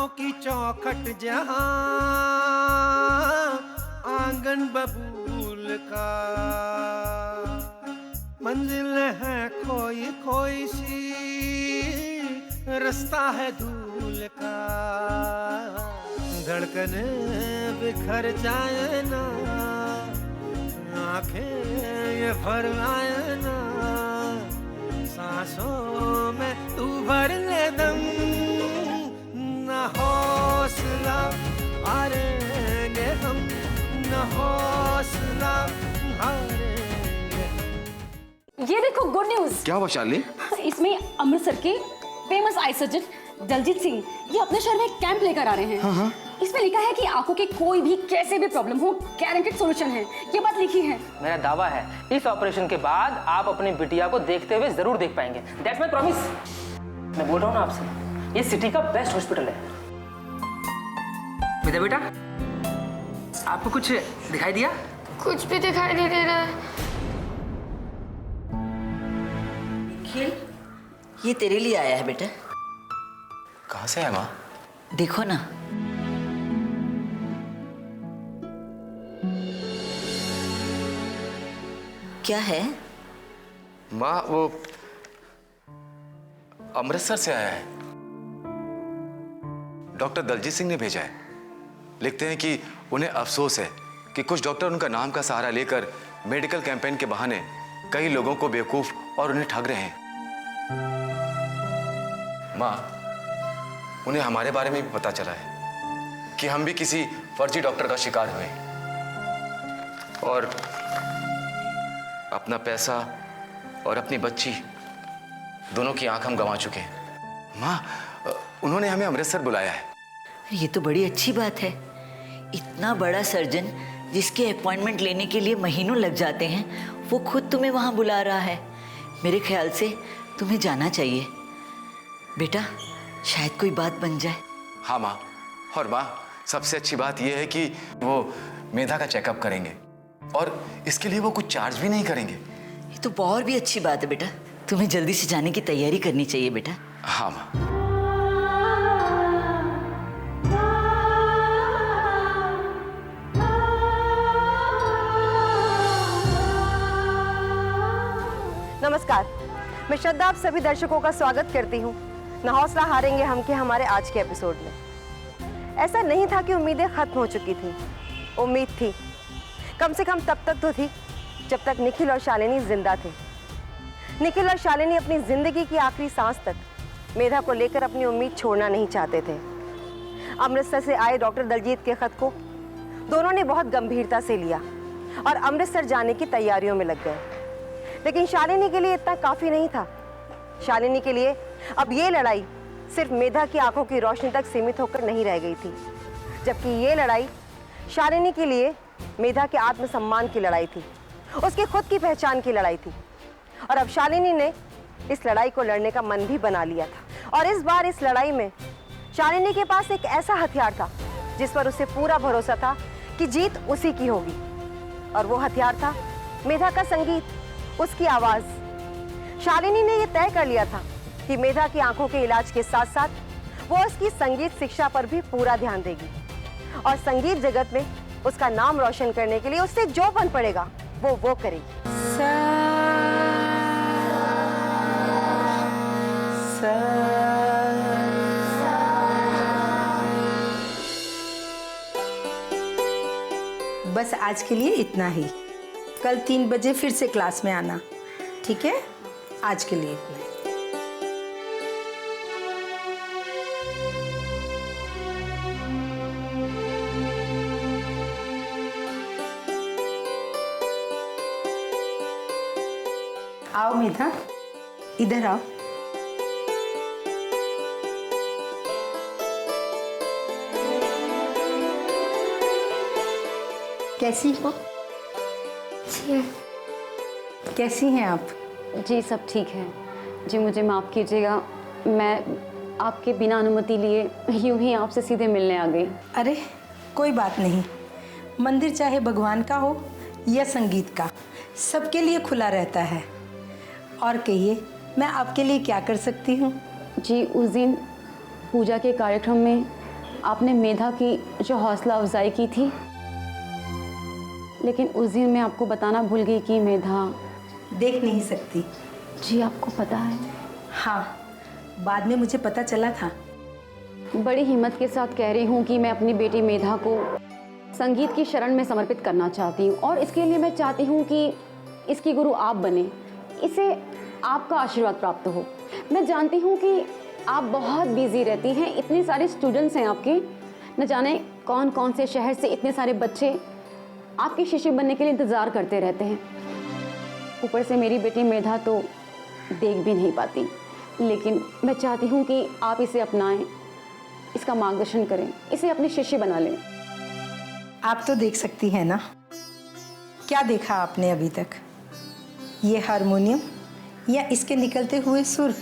आंखों की चौखट जहां आंगन बबूल का, मंजिल है खोई खोई सी, रास्ता है धूल का। धड़कने बिखर जाए ना, आंखें ये भर आए ना, सांसों में तू भर ले दम, न हौसला हारेंगे हम, न हौसला हारेंगे। ये देखो गुड न्यूज। क्या हुआ शालिनी? इसमें अमृतसर के famous eye surgeon Daljit Singh ये अपने शहर में एक कैंप लेकर आ रहे हैं। हाँ। इसमें लिखा है कि आंखों के कोई भी कैसे भी प्रॉब्लम हो, गारंटेड सॉल्यूशन है, ये बात लिखी है। मेरा दावा है इस ऑपरेशन के बाद आप अपनी बिटिया को देखते हुए जरूर देख पाएंगे। That's my promise. मैं बोल रहा हूँ ना आपसे, ये सिटी का बेस्ट हॉस्पिटल है। विद्या बेटा, आपको कुछ दिखाई दिया? कुछ भी दिखाई नहीं दे रहा है। निखिल, ये तेरे लिए आया है बेटा। कहाँ से है माँ? देखो ना। क्या है? माँ वो अमृतसर से आया है, डॉक्टर दलजीत सिंह ने भेजा है। लिखते हैं कि उन्हें अफसोस है कि कुछ डॉक्टर उनका नाम का सहारा लेकर मेडिकल कैंपेन के बहाने कई लोगों को बेवकूफ और उन्हें ठग रहे हैं। माँ, उन्हें हमारे बारे में भी पता चला है कि हम भी किसी फर्जी डॉक्टर का शिकार हुए और अपना पैसा और अपनी बच्ची दोनों की आंख हम गंवा चुके हैं। माँ, उन्होंने हमें अमृतसर बुलाया है। ये तो बड़ी अच्छी बात है। इतना बड़ा सर्जन जिसके अपॉइंटमेंट लेने के लिए महीनों लग जाते हैं, वो खुद तुम्हें वहां बुला रहा है। मेरे ख्याल से तुम्हें जाना चाहिए बेटा, शायद कोई बात बन जाए। हाँ माँ, और माँ सबसे अच्छी बात यह है कि वो मेधा का चेकअप करेंगे और इसके लिए वो कुछ चार्ज भी नहीं करेंगे। ये तो और भी अच्छी बात है बेटा। तुम्हें जल्दी से जाने की तैयारी करनी चाहिए बेटा। हाँ माँ। नमस्कार, मैं श्रद्धा आप सभी दर्शकों का स्वागत करती हूँ न हौसला हारेंगे हम के हमारे आज के एपिसोड में। ऐसा नहीं था कि उम्मीदें खत्म हो चुकी थी, उम्मीद थी, कम से कम तब तक तो थी जब तक निखिल और शालिनी जिंदा थे। निखिल और शालिनी अपनी जिंदगी की आखिरी सांस तक मेधा को लेकर अपनी उम्मीद छोड़ना नहीं चाहते थे। अमृतसर से आए डॉक्टर दलजीत के खत को दोनों ने बहुत गंभीरता से लिया और अमृतसर जाने की तैयारियों में लग गए। लेकिन शालिनी के लिए इतना काफी नहीं था। शालिनी के लिए अब ये लड़ाई सिर्फ मेधा की आंखों की रोशनी तक सीमित होकर नहीं रह गई थी, जबकि ये लड़ाई शालिनी के लिए मेधा के आत्मसम्मान की लड़ाई थी, उसकी खुद की पहचान की लड़ाई थी। और अब शालिनी ने इस लड़ाई को लड़ने का मन भी बना लिया था। और इस बार इस लड़ाई में शालिनी के पास एक ऐसा हथियार था जिस पर उसे पूरा भरोसा था कि जीत उसी की होगी। और वो हथियार था मेधा का संगीत, उसकी आवाज। शालिनी ने यह तय कर लिया था कि मेधा की आंखों के इलाज के साथ साथ वो उसकी संगीत शिक्षा पर भी पूरा ध्यान देगी और संगीत जगत में उसका नाम रोशन करने के लिए उससे जो बन पड़ेगा वो करेगी। बस आज के लिए इतना ही। कल 3 बजे फिर से क्लास में आना, ठीक है? आज के लिए इतना ही। आओ मेधा, इधर आओ। कैसी हो? कैसी हैं आप? जी सब ठीक है जी, मुझे माफ़ कीजिएगा, मैं आपके बिना अनुमति लिए यूं ही आपसे सीधे मिलने आ गई। अरे कोई बात नहीं, मंदिर चाहे भगवान का हो या संगीत का, सबके लिए खुला रहता है। और कहिए, मैं आपके लिए क्या कर सकती हूँ? जी उस दिन पूजा के कार्यक्रम में आपने मेधा की जो हौसला अफजाई की थी, लेकिन उस दिन मैं आपको बताना भूल गई कि मेधा देख नहीं सकती। जी आपको पता है। हाँ, बाद में मुझे पता चला था। बड़ी हिम्मत के साथ कह रही हूँ कि मैं अपनी बेटी मेधा को संगीत की शरण में समर्पित करना चाहती हूँ, और इसके लिए मैं चाहती हूँ कि इसकी गुरु आप बने, इसे आपका आशीर्वाद प्राप्त हो। मैं जानती हूँ कि आप बहुत बिजी रहती हैं, इतने सारे स्टूडेंट्स हैं आपके, न जाने कौन कौन से शहर से इतने सारे बच्चे आपके शिष्य बनने के लिए इंतज़ार करते रहते हैं। ऊपर से मेरी बेटी मेधा तो देख भी नहीं पाती, लेकिन मैं चाहती हूँ कि आप इसे अपनाएं, इसका मार्गदर्शन करें, इसे अपने शिष्य बना लें। आप तो देख सकती हैं ना, क्या देखा आपने अभी तक? ये हारमोनियम या इसके निकलते हुए सुर?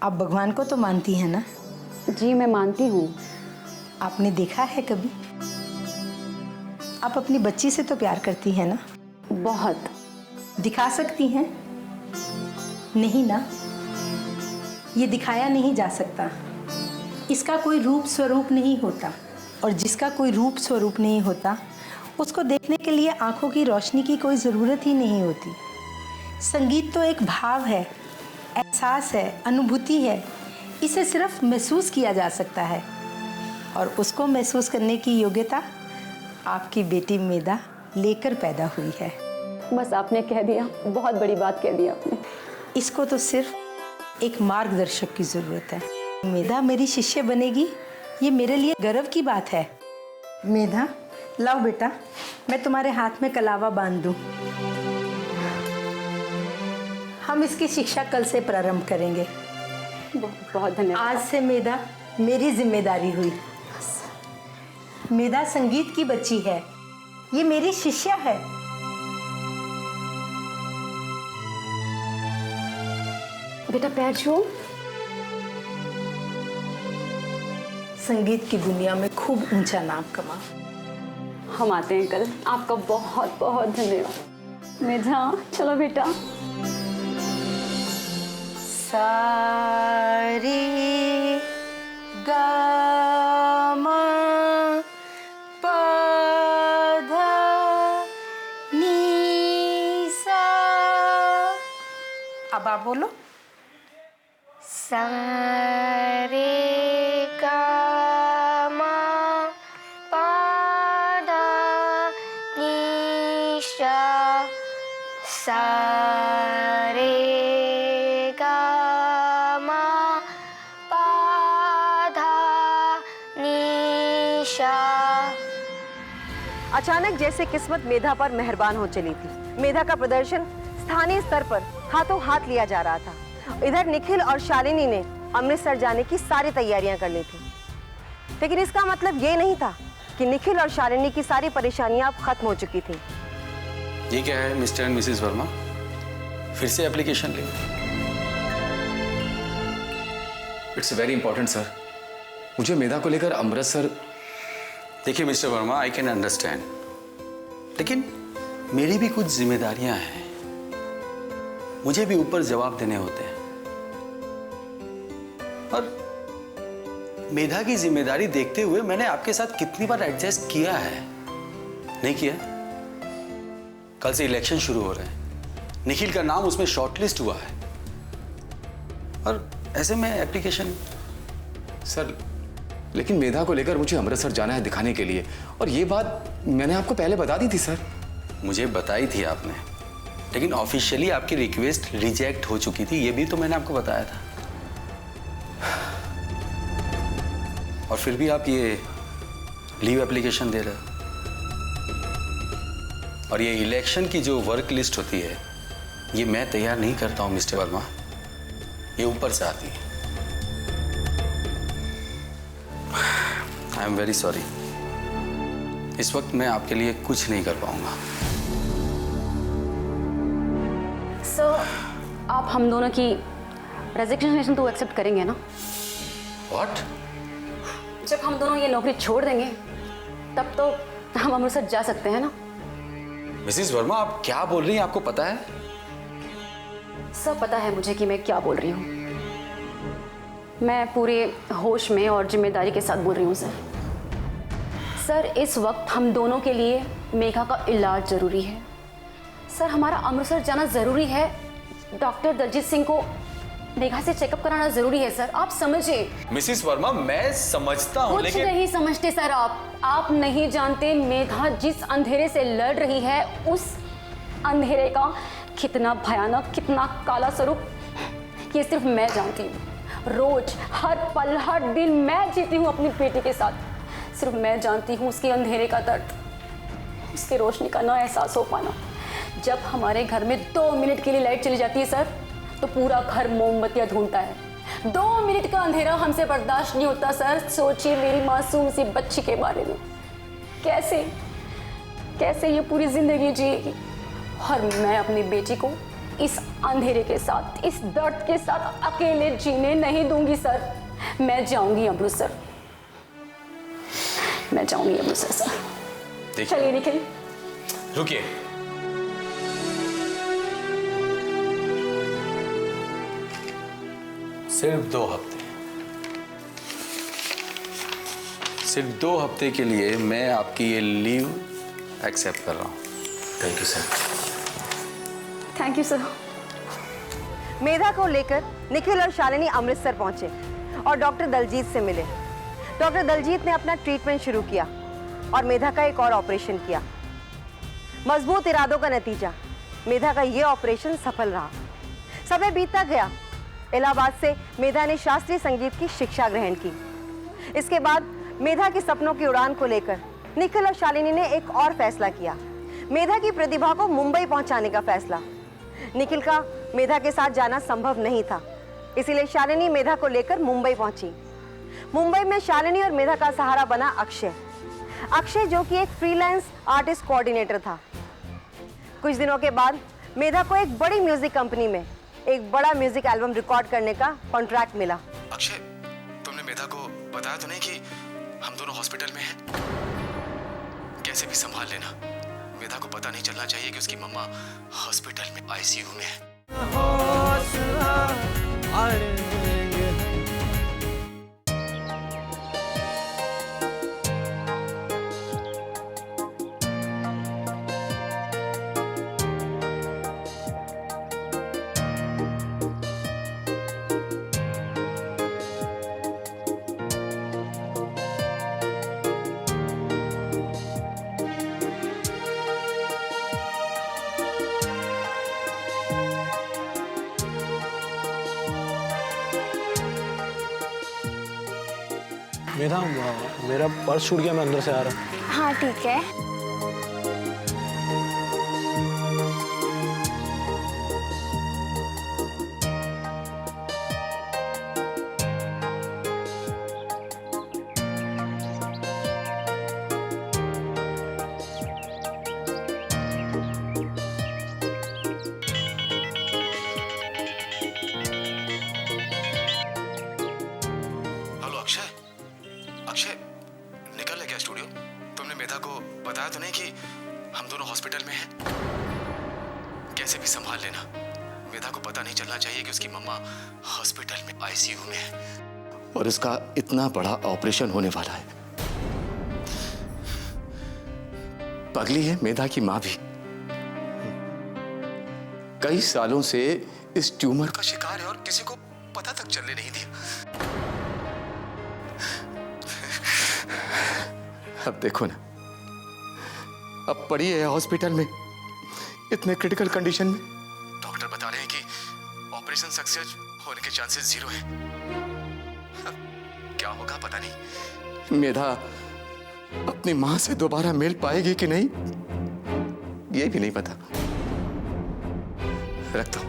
आप भगवान को तो मानती हैं ना? जी मैं मानती हूँ। आपने देखा है कभी? आप अपनी बच्ची से तो प्यार करती हैं ना? बहुत। दिखा सकती हैं? नहीं ना, ये दिखाया नहीं जा सकता। इसका कोई रूप स्वरूप नहीं होता, और जिसका कोई रूप स्वरूप नहीं होता उसको देखने के लिए आंखों की रोशनी की कोई ज़रूरत ही नहीं होती। संगीत तो एक भाव है, एहसास है, अनुभूति है। इसे सिर्फ महसूस किया जा सकता है, और उसको महसूस करने की योग्यता आपकी बेटी मेधा लेकर पैदा हुई है। बस आपने कह दिया, बहुत बड़ी बात कह दी आपने। इसको तो सिर्फ एक मार्गदर्शक की ज़रूरत है। मेधा मेरी शिष्य बनेगी, ये मेरे लिए गर्व की बात है। मेधा, लाओ बेटा, मैं तुम्हारे हाथ में कलावा बांध दूं। हम इसकी शिक्षा कल से प्रारंभ करेंगे। बहुत धन्यवाद। आज से मेधा मेरी जिम्मेदारी हुई। मेधा संगीत की बच्ची है, ये मेरी शिष्या है। बेटा पैर छू। संगीत की दुनिया में खूब ऊंचा नाम कमा। हम आते हैं कल। आपका बहुत बहुत धन्यवाद। मेधा चलो बेटा। सारे गा मा पा धा नी सा। अब आप बोलो। सारे गा मा पा धा नी सा। सारे गा मा पा धा नी सा। अचानक जैसे किस्मत मेधा पर मेहरबान हो चली थी। मेधा का प्रदर्शन स्थानीय स्तर पर हाथों हाथ लिया जा रहा था। इधर निखिल और शालिनी ने अमृतसर जाने की सारी तैयारियां कर ली थी, लेकिन इसका मतलब ये नहीं था कि निखिल और शालिनी की सारी परेशानियां अब खत्म हो चुकी थी। ये क्या है मिस्टर एंड मिसेस वर्मा, फिर से एप्लीकेशन ले? It's very important sir. मुझे मेधा को लेकर अमृतसर। देखिए mister Verma, I can understand, लेकिन मेरी भी कुछ जिम्मेदारियां हैं, मुझे भी ऊपर जवाब देने होते हैं, और मेधा की जिम्मेदारी देखते हुए मैंने आपके साथ कितनी बार एडजस्ट किया है? नहीं किया? कल से इलेक्शन शुरू हो रहे हैं, निखिल का नाम उसमें शॉर्टलिस्ट हुआ है, और ऐसे में एप्लीकेशन। सर लेकिन मेधा को लेकर मुझे अमृतसर जाना है दिखाने के लिए, और ये बात मैंने आपको पहले बता दी थी सर। मुझे बताई थी आपने, लेकिन ऑफिशियली आपकी रिक्वेस्ट रिजेक्ट हो चुकी थी, ये भी तो मैंने आपको बताया था। और फिर भी आप ये लीव एप्लीकेशन दे रहे हो, और ये इलेक्शन की जो वर्क लिस्ट होती है ये मैं तैयार नहीं करता हूं मिस्टर वर्मा, ये ऊपर से आती है। आई एम वेरी सॉरी, इस वक्त मैं आपके लिए कुछ नहीं कर पाऊंगा। सर आप हम दोनों की रेजिग्नेशन तो एक्सेप्ट करेंगे ना? व्हाट? जब हम दोनों ये नौकरी छोड़ देंगे तब तो हम अमृतसर जा सकते हैं ना? मिसेस वर्मा आप क्या बोल रही हैं, आपको पता है? सब पता है मुझे कि मैं क्या बोल रही हूँ। मैं पूरे होश में और जिम्मेदारी के साथ बोल रही हूँ सर। सर, इस वक्त हम दोनों के लिए मेघा का इलाज ज़रूरी है। सर, हमारा अमृतसर जाना ज़रूरी है। डॉक्टर दलजीत सिंह को मेघा से चेकअप कराना ज़रूरी है सर, आप समझिए। मिसिस वर्मा, मैं समझता हूँ, कुछ लेकिन नहीं समझते सर आप नहीं जानते मेघा जिस अंधेरे से लड़ रही है उस अंधेरे का कितना भयानक, कितना काला स्वरूप ये सिर्फ मैं जानती हूँ। रोज, हर पल, हर दिन मैं जीती हूँ अपनी बेटी के साथ। सिर्फ मैं जानती हूँ उसके अंधेरे का दर्द, उसकी रोशनी का ना एहसास हो पाना। जब हमारे घर में 2 मिनट के लिए लाइट चली जाती है सर, तो पूरा घर मोमबत्तियाँ ढूंढता है। 2 मिनट का अंधेरा हमसे बर्दाश्त नहीं होता सर। सोचिए मेरी मासूम सी बच्ची के बारे में, कैसे ये पूरी जिंदगी जिएगी। और मैं अपनी बेटी को इस अंधेरे के साथ, इस दर्द के साथ अकेले जीने नहीं दूंगी सर। मैं जाऊंगी अमृतसर, मैं जाऊंगी अमृतसर सर। चलिए निखिल, रुकिए। सिर्फ 2 हफ्ते, सिर्फ 2 हफ्ते के लिए मैं आपकी ये लीव एक्सेप्ट कर रहा हूँ। Thank you sir. Thank you sir. Medha को लेकर निखिल और शालिनी अमृतसर पहुंचे और डॉक्टर दलजीत से मिले। डॉक्टर दलजीत ने अपना ट्रीटमेंट शुरू किया और मेधा का एक और ऑपरेशन किया। मजबूत इरादों का नतीजा, मेधा का यह ऑपरेशन सफल रहा। समय बीतता गया। इलाहाबाद से मेधा ने शास्त्रीय संगीत की शिक्षा ग्रहण की। इसके बाद मेधा के सपनों की उड़ान को लेकर निखिल और शालिनी ने एक और फैसला किया, मेधा की प्रतिभा को मुंबई पहुंचाने का फैसला। निखिल का मेधा के साथ जाना संभव नहीं था, इसीलिए शालिनी मेधा को लेकर मुंबई पहुंची। मुंबई में शालिनी और मेधा का सहारा बना अक्षय, जो कि एक फ्रीलांस आर्टिस्ट कोऑर्डिनेटर था। कुछ दिनों के बाद मेधा को एक बड़ी म्यूजिक कंपनी में एक बड़ा म्यूजिक एल्बम रिकॉर्ड करने का कॉन्ट्रैक्ट मिला। अक्षय, तुमने मेधा को बताया तो नहीं कि हम दोनों हॉस्पिटल में हैं? कैसे भी संभाल लेना, मेधा को पता नहीं चलना चाहिए कि उसकी मम्मा हॉस्पिटल में आईसीयू में है। हौसला हारेंगे हम। मेरा मेरा पर्स छूट गया, मैं अंदर से आ रहा हूँ। हाँ ठीक है। हेलो अक्षय, अक्षय निकल ले क्या स्टूडियो? तुमने मेधा को बताया तो नहीं कि हम दोनों हॉस्पिटल में हैं? कैसे भी संभाल लेना, मेधा को पता नहीं चलना चाहिए कि उसकी मम्मा हॉस्पिटल में आईसीयू में है और इसका इतना बड़ा ऑपरेशन होने वाला है। पगली है मेधा की माँ भी, कई सालों से इस ट्यूमर का शिकार है और किसी को पता तक चलने नहीं दिया। अब देखो ना, अब पड़ी है हॉस्पिटल में इतने क्रिटिकल कंडीशन में। डॉक्टर बता रहे हैं कि ऑपरेशन सक्सेस होने के चांसेस 0 है। अब क्या होगा पता नहीं। मेधा अपनी मां से दोबारा मिल पाएगी कि नहीं, ये भी नहीं पता। रखता हूं।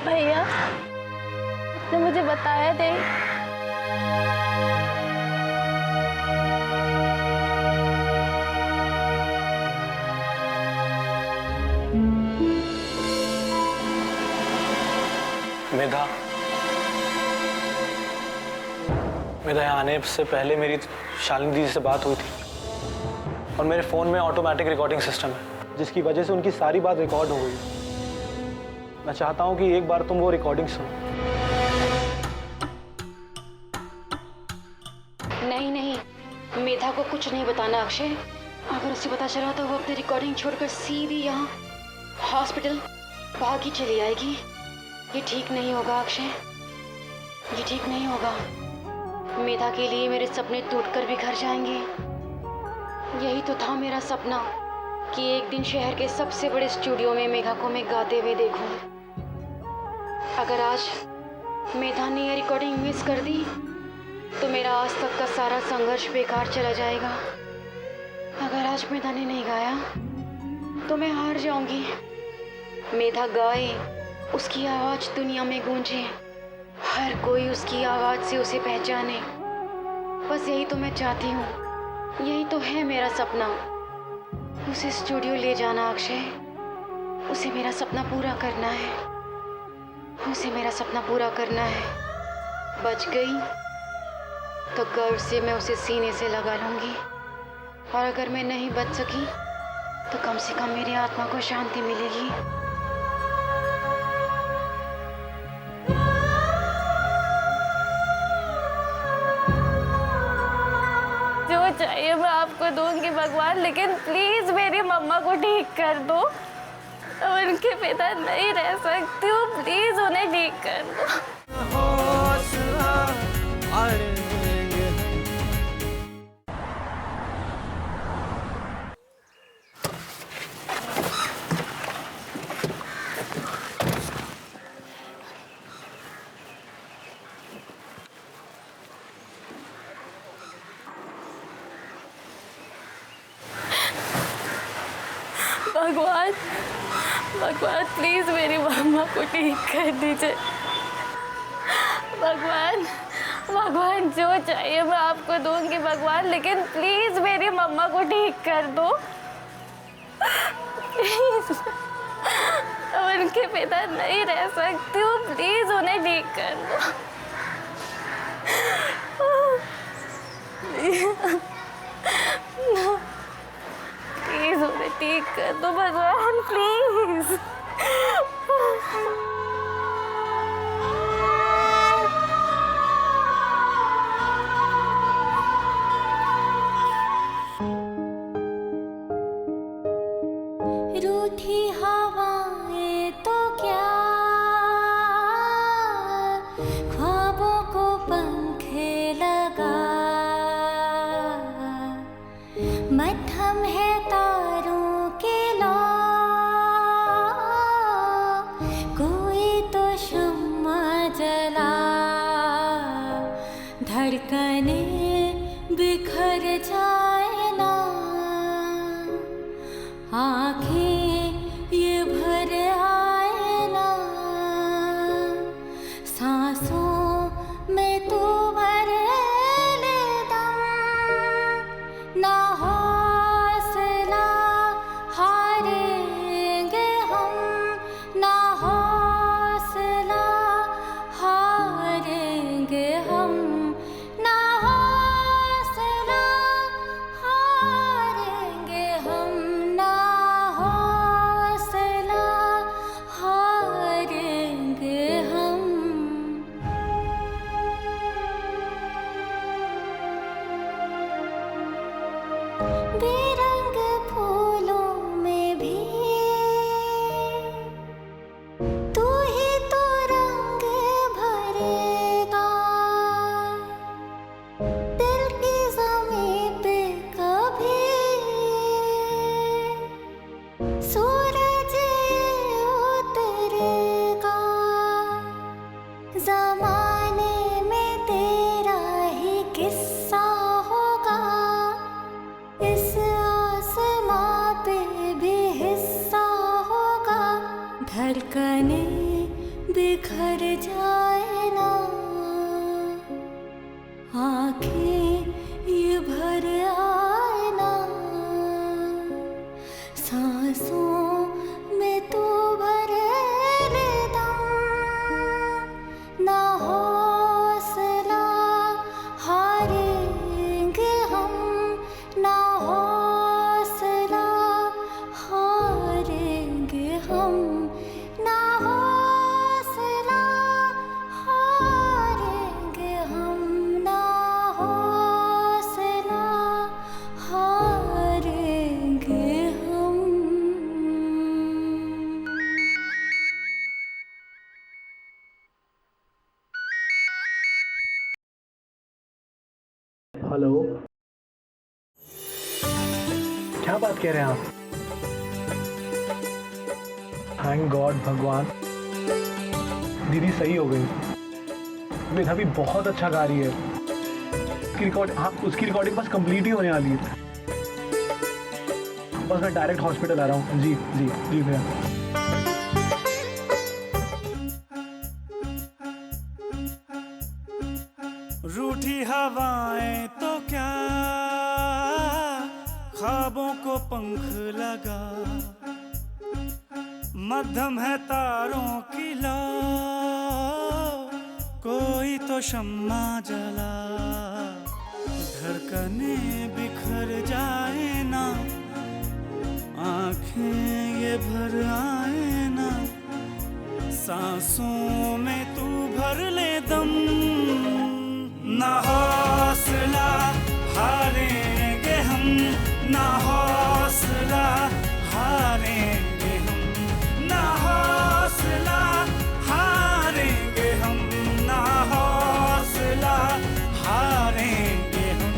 भैया, तो मुझे बताया नहीं मेधा, मेधा यहाँ आने से पहले मेरी शालिनी दीदी से बात हुई थी और मेरे फ़ोन में ऑटोमेटिक रिकॉर्डिंग सिस्टम है जिसकी वजह से उनकी सारी बात रिकॉर्ड हो गई। मैं चाहता हूँ कि एक बार तुम वो रिकॉर्डिंग सुनो। नहीं नहीं, मेधा को कुछ नहीं बताना अक्षय। अगर उसे पता चला तो वो अपनी रिकॉर्डिंग छोड़कर सीधी यहाँ हॉस्पिटल भागी चली आएगी। ये ठीक नहीं होगा अक्षय, ये ठीक नहीं होगा। मेधा के लिए मेरे सपने टूटकर भी घर जाएंगे। यही तो था मेरा सपना कि एक दिन शहर के सबसे बड़े स्टूडियो में मेघा को मैं गाते हुए देखूं। अगर आज मेधा ने ये रिकॉर्डिंग मिस कर दी तो मेरा आज तक का सारा संघर्ष बेकार चला जाएगा। अगर आज मेधा ने नहीं गाया तो मैं हार जाऊंगी। मेधा गाए, उसकी आवाज दुनिया में गूंजे, हर कोई उसकी आवाज से उसे पहचाने। बस यही तो मैं चाहती हूँ, यही तो है मेरा सपना। उसे स्टूडियो ले जाना अक्षय, उसे मेरा सपना पूरा करना है, उसे मेरा सपना पूरा करना है। बच गई तो गर्व से मैं उसे सीने से लगा लूंगी, और अगर मैं नहीं बच सकी तो कम से कम मेरी आत्मा को शांति मिलेगी। जो चाहिए मैं आपको दूंगी भगवान, लेकिन प्लीज मेरी मम्मा को ठीक कर दो। मैं उनके पिता नहीं रह सकती हूँ, प्लीज उन्हें ठीक कर दो। हौसला अड़ेंगे। भगवान, भगवान प्लीज मेरी मम्मा को ठीक कर दीजिए। भगवान, भगवान जो चाहिए मैं आपको दूंगी भगवान, लेकिन प्लीज मेरी मम्मा को ठीक कर दो। प्लीज, उनके पिता नहीं रह सकती हूँ, प्लीज उन्हें ठीक कर दो। प्लीज उन्हें ठीक कर दो भगवान, प्लीज। रूठी हवाएं तो क्या, ख्वाबों को पंखे लगा, मध्यम है तारों के लौ, कोई तो शम्मा जला, धड़कने बिखर जाए ना, आँखें ये भर आए ना, सांसों में तू भर ले दम, ना हौसला हारेंगे हम, ना हौसला हारेंगे हम, ना हौसला हारेंगे हम, ना हौसला हारेंगे हम। बेरंग फूलों में भी तू ही तो रंग भरेगा, दिल की ज़मीं पे कभी सूरज उतरेगा, ज़माने में तेरा ही किस्सा होगा, इस आसमां पे भी हिस्सा होगा, धड़कने बिखर जाए ना, सांसों में तू भर ले दम, ना हौसला हारेंगे हम, ना हौसला हारेंगे हम, ना हौसला हारेंगे हम, ना हौसला हारेंगे हम। हेलो, क्या बात कह रहे हैं आप? थैंक गॉड भगवान, दीदी सही हो गई। मेधा भी बहुत अच्छा गा रही है। उसकी रिकॉर्डिंग बस कंप्लीट ही होने वाली है। बस मैं डायरेक्ट हॉस्पिटल आ रहा हूँ। जी जी जी भैया। रूठी हवाएं तो क्या, ख्वाबों को पंख लगा, मध्यम है तारों की लौ, कोई तो शम्मा जला, धड़कने बिखर जाए ना, आंखें ये भर आए ना, सांसों में तू भर ले दम, ना हौसला हारेंगे हम, ना हौसला हारेंगे हम, ना हौसला हारेंगे हम, ना हौसला हारेंगे हम।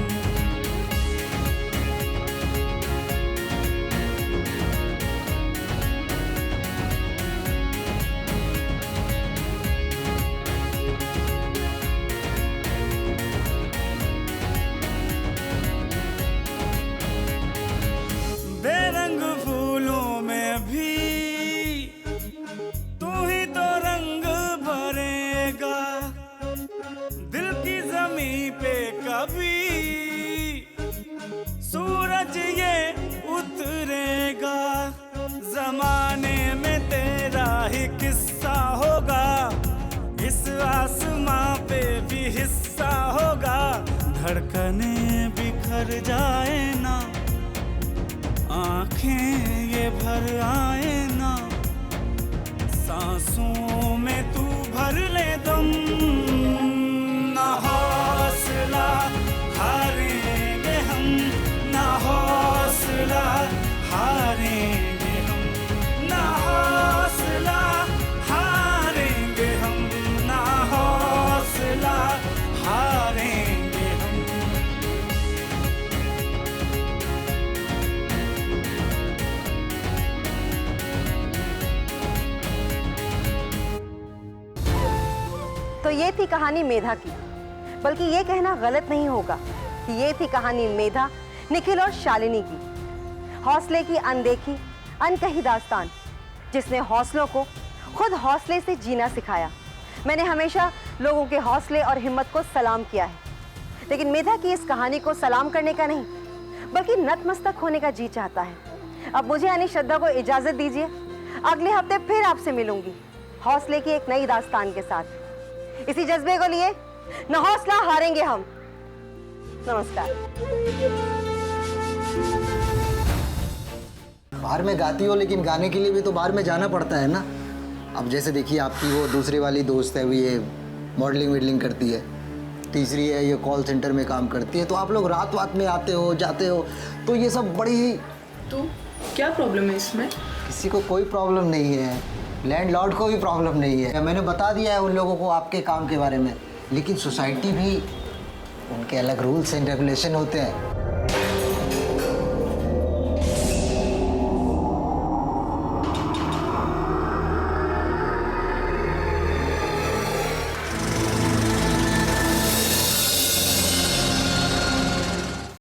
बेरंग फूलों में भी तू ही तो रंग भरेगा, दिल की जमीन पे कभी सूरज ये उतरेगा, जमाने में तेरा ही किस्सा होगा, इस आसमां पे भी हिस्सा होगा, धड़कने बिखर जाए ना, आंखें ये भर आए ना, सांसों में तू भर ले दम, ना हौसला हारेंगे हम, ना हौसला हारेंगे हम, ना हौसला हारेंगे हम, ना हौसला हारेंगे हम। तो ये थी कहानी मेधा की, बल्कि ये कहना गलत नहीं होगा कि ये थी कहानी मेधा, निखिल और शालिनी की। हौसले की अनदेखी, अनकही दास्तान, जिसने हौसलों को खुद हौसले से जीना सिखाया। मैंने हमेशा लोगों के हौसले और हिम्मत को सलाम किया है, लेकिन मेधा की इस कहानी को सलाम करने का नहीं, बल्कि नतमस्तक होने का जी चाहता है। अब मुझे यानी श्रद्धा को इजाजत दीजिए, अगले हफ्ते फिर आपसे मिलूंगी हौसले की एक नई दास्तान के साथ। इसी जज्बे को लिए न हौसला हारेंगे हम। नमस्कार। बाहर में गाती हो, लेकिन गाने के लिए भी तो बाहर में जाना पड़ता है ना। अब जैसे देखिए, आपकी वो दूसरी वाली दोस्त है, वो ये मॉडलिंग वीडलिंग करती है, तीसरी है ये कॉल सेंटर में काम करती है, तो आप लोग रात वात में आते हो जाते हो, तो ये सब बड़ी ही। तो क्या प्रॉब्लम है इसमें? किसी को कोई प्रॉब्लम नहीं है, लैंडलॉर्ड को भी प्रॉब्लम नहीं है। मैंने बता दिया है उन लोगों को आपके काम के बारे में, लेकिन सोसाइटी भी, उनके अलग रूल्स एंड रेगुलेशन होते हैं।